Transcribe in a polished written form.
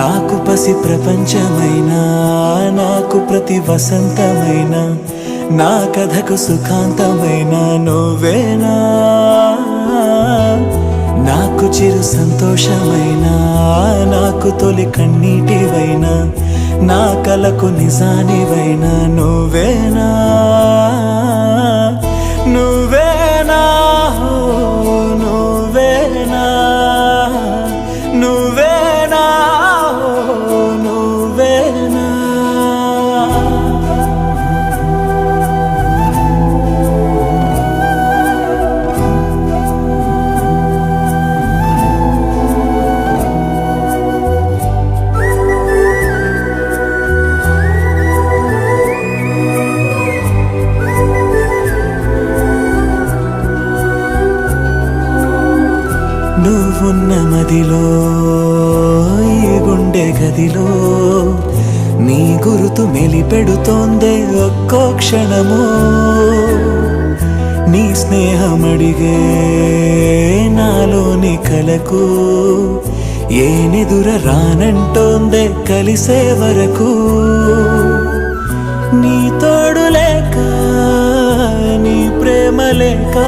నాకు పసి ప్రపంచమైనా నాకు ప్రతి వసంతమైన నా కథకు సుఖాంతమైన నువ్వేనా నాకు చిరు సంతోషమైనా నాకు తొలి కన్నీటివైనా నా కలకు నిజానివైనా నువ్వేనా నువ్వేనా నువ్వేనా నువ్వేనా నువ్వేనా నువ్వున్న మదిలో ఈ గుండె గదిలో నీ గురుతు మెలిపెడుతోందే ఒక్కో క్షణము నీ స్నేహమడిగే నాలోని కలకు ఏనెదుర రానంటోందే కలిసే వరకు నీ తోడు లేక నీ ప్రేమ లేక